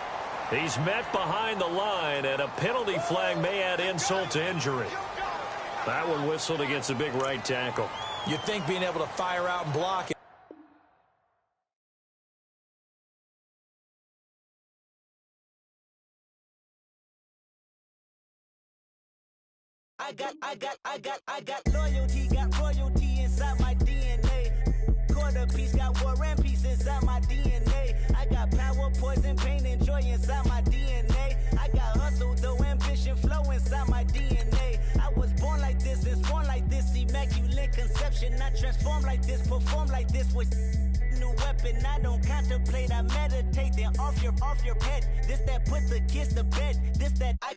He's met behind the line, and a penalty flag may add insult to injury. That one whistled against a big right tackle. You'd think being able to fire out and block it. I got loyalty, got royalty inside my DNA. Quarter piece, got war and peace inside my DNA. I got power, poison, pain, and joy inside my DNA. I got hustle, though ambition, flow inside my DNA. I was born like this, and born like this, immaculate conception. I transform like this, perform like this with new weapon. I don't contemplate, I meditate. Then off your head. This that put the kids to bed. This that I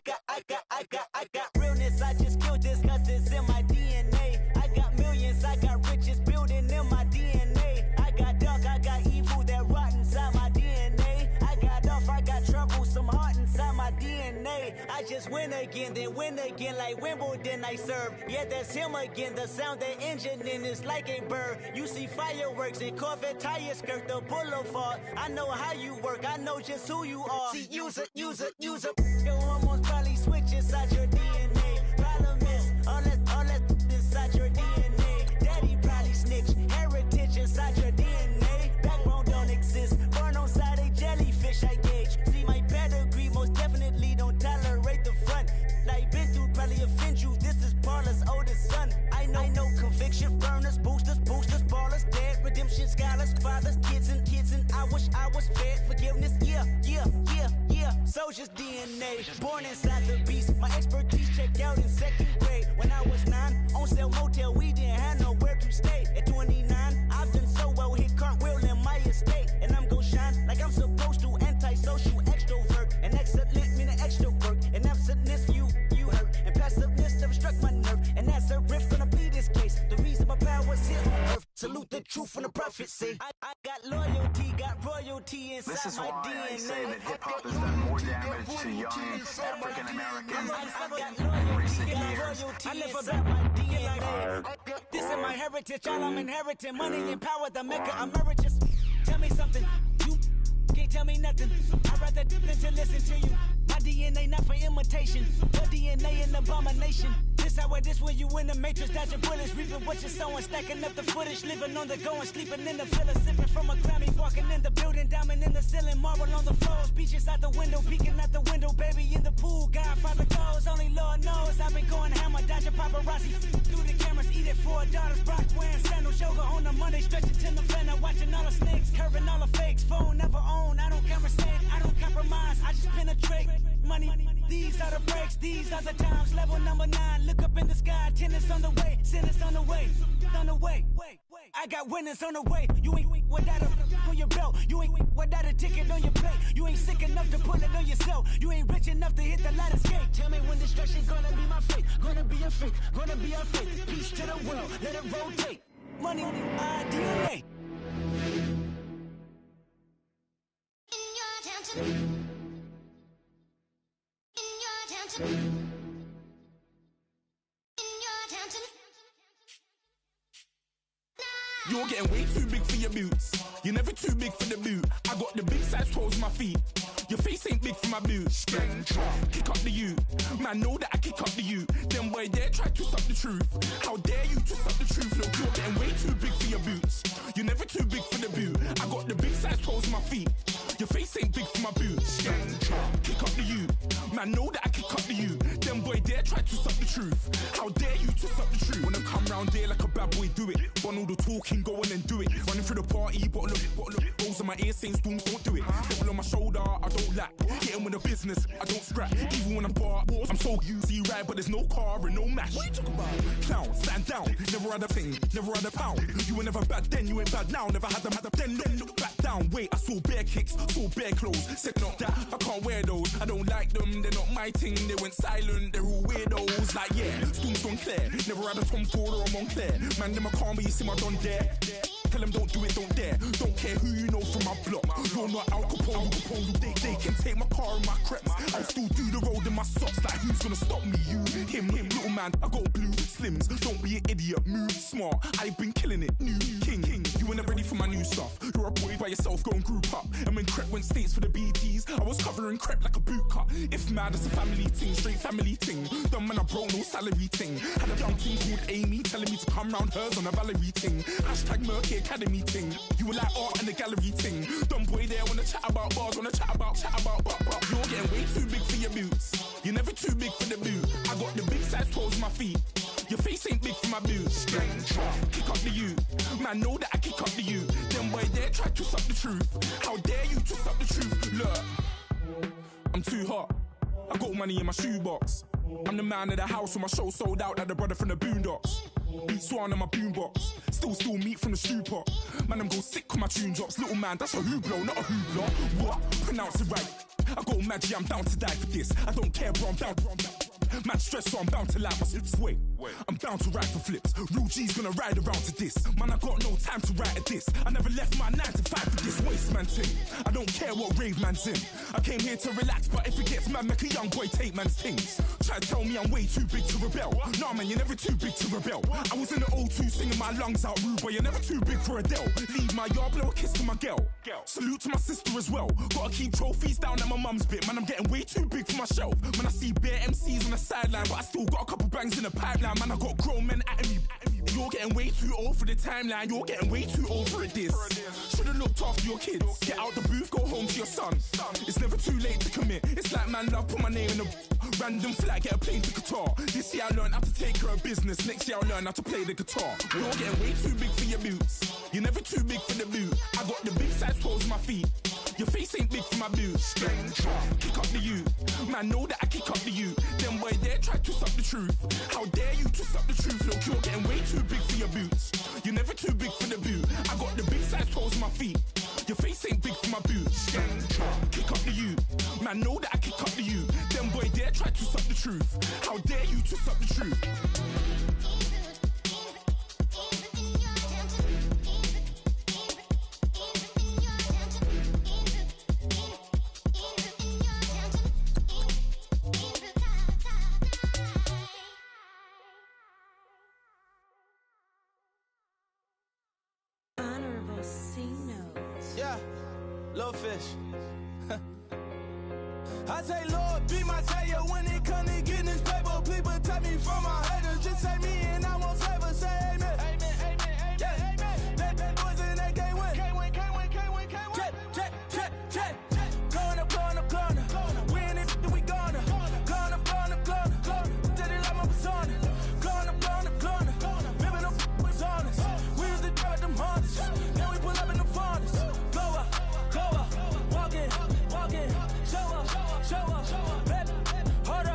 got realness. I just killed this cause it's in my DNA. I got millions, I got riches building in my DNA. I got dark, I got evil that rot inside my DNA. I got off, I got trouble, some heart inside my DNA. I just win again, then win again like Wimbledon I serve. Yeah, that's him again. The sound that engine in is like a bird. You see fireworks and Corvette tires skirt the boulevard. I know how you work, I know just who you are. See, use it. Your hormones probably switch inside your DNA. Problem is, all that inside your DNA. Daddy probably snitch, heritage inside your DNA. Backbone don't exist, born on side a jellyfish I gauge. See my pedigree, most definitely don't tolerate the front. Like been through probably offend you, this is Paula's oldest son. I know conviction, burners, boosters, ballers, dead, redemption, scholars, fathers, kids and I wish I was fed forgiveness, yeah. Soldier's DNA, born inside the beast. My expertise checked out in second grade. When I was 9, on sale motel, we didn't have nowhere to stay. At 29, I've done so well, hit cartwheel in my estate. And I'm gon' shine like I'm supposed to, antisocial extrovert. And excellent meaning extra work. And absentness, you hurt. And passiveness never struck my nerve. And that's a riff gonna be this case. The reason my power's here on earth. Salute the truth from the prophecy. I got loyalty, got royalty inside This is my why DNA. I say that hip-hop has done more damage to young African Americans in recent years. I live about my DNA. This is my heritage, all I'm inheriting. Money and power, the maker emeritus. Tell me something, you can't tell me nothing. I'd rather than to listen to you. My DNA not for imitation. Your DNA an abomination. This when you in the matrix, dodging bullets, reaping what you're sowing, stacking up the footage, living on the go and sleeping in the villa, sipping from a Grammy, walking in the building, diamond in the ceiling, marble on the floors, beaches out the window, peeking out the window, baby in the pool, Godfather goes, only Lord knows, I've been going hammer, dodging paparazzi, through the cameras, eating 4 daughters, Brock wearing sandals, yoga on a Monday, stretching to November, watching all the snakes, curving all the fakes, phone never own, I don't conversate, I don't compromise, I just penetrate, money, these are the breaks, these are the times, level number 9, look up in the sky, tennis on the way, sentence on the way, I got winners on the way, you ain't without a on your belt, you ain't without a ticket on your plate, you ain't sick enough to pull it on yourself, you ain't rich enough to hit the ladder skate, tell me when destruction gonna be my fate, gonna be a fate, gonna be a fate, peace to the world, let it rotate, money, DNA. You're getting way too big for your boots. You're never too big for the boot. I got the big size toes on my feet. Your face ain't big for my boots. Kick up the you. Man, know that I kick up the you. Them boy there try to stop the truth. How dare you to stop the truth? Look, you're getting way too big for your boots. You're never too big for the boot. I got the big size toes on my feet. Your face ain't big for my boots. Kick up the you. Man, know that I kick up the you. Them boy there try to stop the truth. How dare you to stop the truth? Wanna come round there like a bad boy, do it. Want all the talking, go on and do it. Running through the party, bottle up. Rolls on my ear saying storms, don't do it. Devil on my shoulder, I don't lack. Hitting with the business, I don't scrap. Even when I'm bar, I'm So you see right, but there's no car and no match. What you talking about? Clown, stand down, never had a thing, never had a pound. You were never bad then, you ain't bad now. Never had them, then look back down. Wait, I saw bare kicks, saw bare clothes. Said not that, I can't wear those. I don't like them, they're not my thing. They went silent, they're all weirdos. Like yeah, Storm's gone clear. Never had a Tom Ford or a Montclair. Man, them I can't be, you see my don there. Tell them don't do it, don't dare. Don't care who you know from my block. You're not Al Capone. They can take my car and my crepes. I'll still do the road in my socks. Like who's gonna stop me? You, him, little man. I got blue slims. Don't be an idiot. Move smart. I've been killing it. New king. You were never ready for my new stuff. You're a boy by yourself. Go and group up. And when Crep went states for the BTs, I was covering Crep like a boot cut. If mad, it's a family ting, straight family ting. Dumb man, I broke no salary ting. Had a young ting called Amy telling me to come round hers on a Valerie ting. Hashtag Murky Academy ting. You were like art and the gallery ting. Dumb boy there wanna chat about bars, wanna chat about. You're getting way too big for your boots. You're never too big for the boot. I got the big size toes on my feet. Your face ain't big for my boots. Kick up the you. Man, know that I kick up the you. Them boy there try to suck the truth. How dare you to suck the truth? Look, I'm too hot. I got money in my shoebox. I'm the man of the house when my show sold out like the brother from the Boondocks. Beat Swan on my boombox. Still meat from the stew pot. Man, I'm go sick with my tune drops. Little man, that's a hooplo, not a hoopla. What? Pronounce it right. I got Maggie, I'm down to die for this. I don't care, bro, I'm down. Man stressed, so I'm bound to lie my slips. Wait, I'm bound to ride for flips. Real G's gonna ride around to this. Man, I got no time to write at this. I never left my 9 to 5 for this waste man thing. I don't care what rave man's in. I came here to relax, but if it gets mad, make a young boy take man's things. Try to tell me I'm way too big to rebel. Nah, man, you're never too big to rebel. I was in the O2 singing my lungs out rude, but you're never too big for Adele. Leave my yard, blow a kiss to my girl. Salute to my sister as well. Gotta keep trophies down at my mum's bit. Man, I'm getting way too big for my shelf. Man, I see bare MCs on the sideline, but I still got a couple bangs in the pipeline. Man, I got grown men at me. You're getting way too old for the timeline. You're getting way too old for a diss. Should've looked after your kids. Get out the booth, go home to your son. It's never too late to commit. It's like man love, put my name in a random flat, get a plane to Qatar. This year I learned how to take care of business. Next year I'll learn how to play the guitar. You're getting way too big for your boots. You're never too big for the boot. I got the big size toes on my feet. Your face ain't big for my boots. Kick up the you. Man, know that I kick up the you. Them boy there try to suck the truth. How dare you to suck the truth? Look, you're getting way too big for your boots. You're never too big for the boot. I got the big size toes on my feet. Your face ain't big for my boots. Kick up the you. Man, know that I kick up the you. Them boy there try to suck the truth. How dare you to suck the truth? Little fish. I say, Lord, be my savior when it comes to getting this paper. Please protect me from my haters. Just say me and I won't favor. Say amen. Amen, amen, amen. Yeah. Amen. That boys and they can't win. Can't win, can't win, can't win, can't win. Check. Blowing up. We in it, we gonna. Blowing up. Did it like my persona. Blowing up. Living up was honest. We used to drive them Hondas. Then we pull up in the furnace. Walking, show up, baby, hold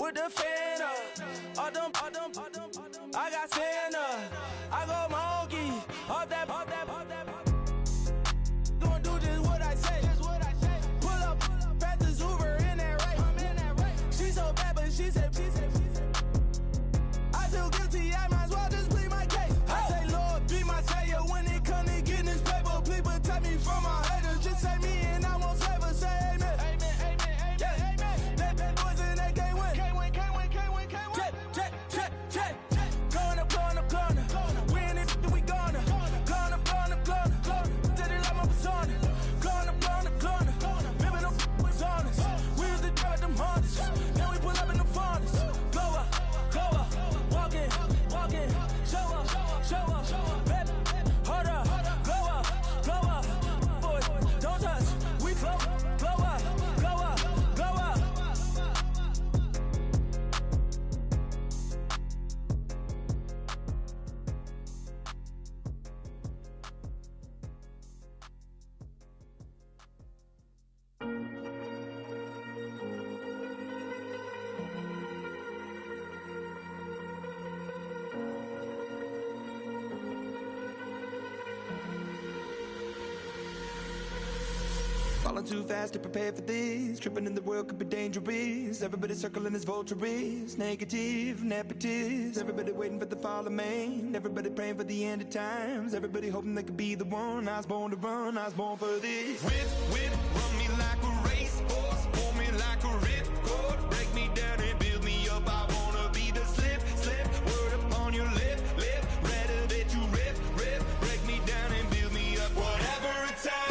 with the fan up. All them, I got Santa. I go monkey, all that. Gonna do just what I say. Pull up, pass the Uber in that race. She so bad, but she said. I feel guilty, I might as well just plead my case. I say, Lord, be my savior when it come to getting this paper. Please protect me from my haters. Just say me and I won't save her. Say amen. Yeah. That boys in that can't win. Check. Going up. We in this, we gonna. Going up. Did it like my persona. Going up. Remember no was honest. We used to drive them Hondas. Now we pull up in the Fondas. Go up. Walking. Show up. Baby, hold up. Go up. Boy, don't touch. We flow. Go up. Falling too fast to prepare for this. Tripping in the world could be dangerous. Everybody circling as vultures. Negative, nepotist. Everybody waiting for the fall of man. Everybody praying for the end of times. Everybody hoping they could be the one. I was born to run, I was born for this. Whip, run me like a racehorse. Pull me like a ripcord. Break me down and build me up. I wanna be the slip. Word upon your lip. Rather that you rip. Break me down and build me up. Whatever it takes.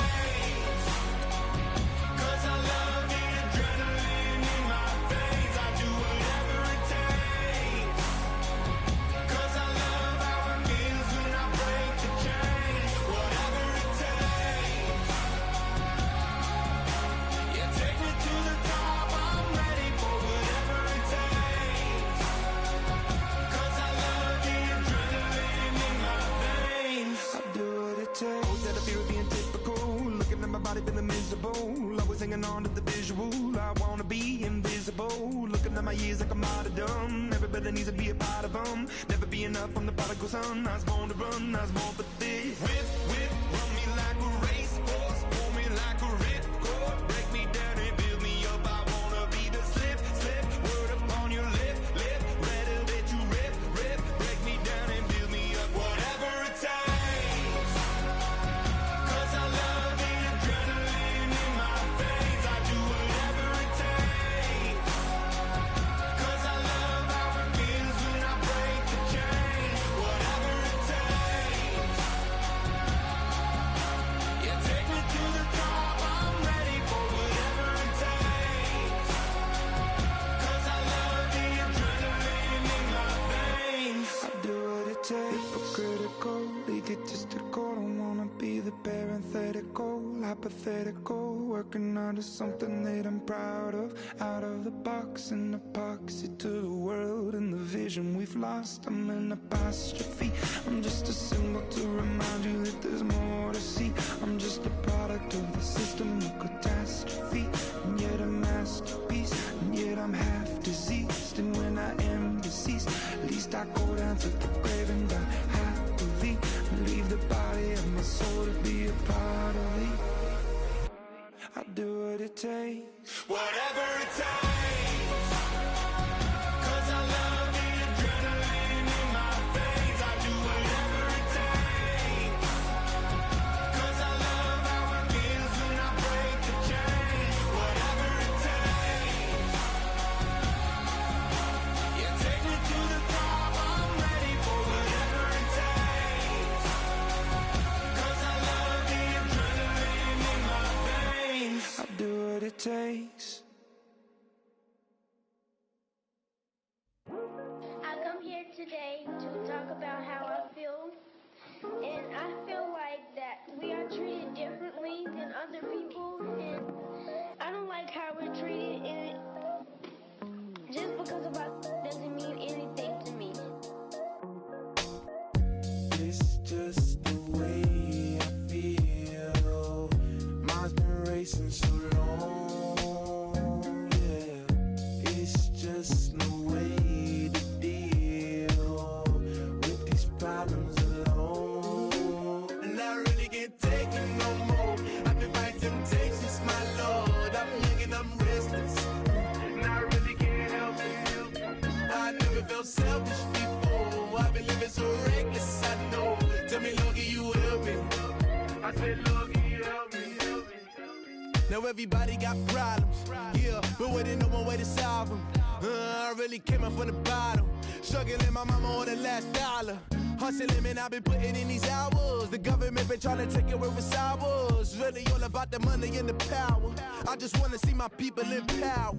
Feeling miserable, always hanging on to the visual. I wanna be invisible, looking at my years like I'm martyrdom. Everybody needs to be a part of them. Never be enough from the prodigal son. I was born to run, I was born for this. Whip, run me like a racehorse. Pull me like a ripcord. Break me down and build me up. I wanna be the slip. Word upon your lip. Rather that you rip. Break me down and build me up. Whatever it takes. Hypothetical, working on to something that I'm proud of. Out of the box, an epoxy to the world and the vision we've lost. I'm an apostrophe. I'm just a symbol to remind you that there's more to see. I'm just a product of the system of catastrophe, and yet a masterpiece, and yet I'm half diseased. And when I am deceased, at least I go down to the grave and die happily, and leave the body of my soul to be a part of it. I'll do what it takes. Whatever it takes. 'Cause I love the adrenaline in my veins. I do whatever it takes. 'Cause I love how it feels when I break the chain. Whatever it takes. You take me to the top. I'm ready for whatever it takes. 'Cause I love the adrenaline in my veins. I'll do what it takes. I come here today to talk about how I feel, and I feel like that we are treated differently than other people, and I don't like how we're treated, and just because of us doesn't mean anything to me. It's just the way I feel. Mine's been racing so long, yeah. It's just no everybody got problems, yeah, but waiting no one way to solve them. I really came up from the bottom, struggling my mama on the last dollar. Hustling, man, I've been putting in these hours. The government been trying to take away with sours. Really all about the money and the power. I just wanna see my people in power.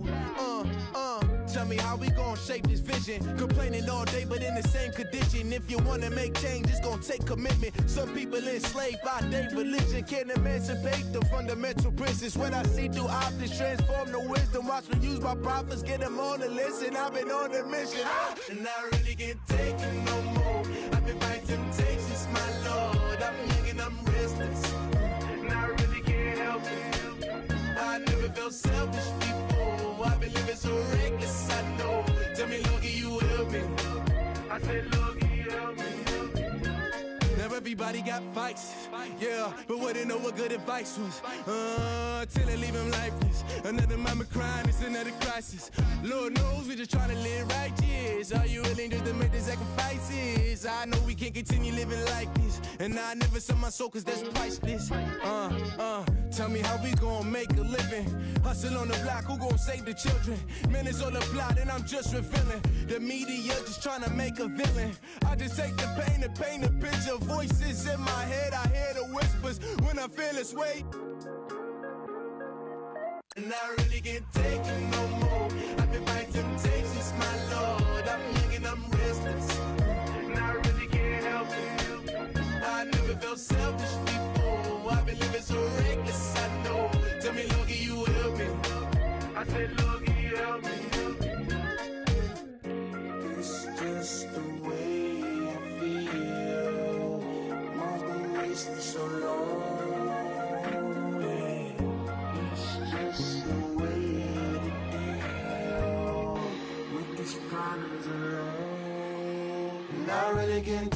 Tell me how we gon' shape this vision. Complaining all day, but in the same condition. If you wanna make change, it's gon' take commitment. Some people enslaved by their religion can't emancipate the fundamental principles. What I see through optics transform the wisdom. Watch me use my prophets, get them on the list, and I've been on a mission. And I really can't take it no more. I've been fighting temptations, my Lord. I'm young and I'm restless, and I really can't help it. I never felt selfish before. I've been living so reckless, I know. Tell me, Lord, can you help me? I said, Lord, can you help me? Now everybody got fights, yeah, but wouldn't know what good advice was. Till they leave him lifeless. Another mama crying, it's another crisis. Lord knows we just trying to live righteous. Are you willing just to make the sacrifices? I know we can't continue living like this, and I never sell my soul cause that's priceless. Tell me how we gon' make a living. Hustle on the block, who gon' save the children? Man, it's all a plot and I'm just revealing. The media just trying to make a villain. I just take the pain and paint a picture. Voices in my head, I hear the whispers when I feel this way. And I really can't take it no more. I've been fighting temptations, my Lord. I'm young and I'm restless, and I really can't help it. I never felt selfish before. I've been living so reckless, I know. Tell me, Lord, can you help me? I said, Lord, can you help me? It's just the way I feel. Mom's been wasting so long. Just the way to deal with these problems alone. And I really can't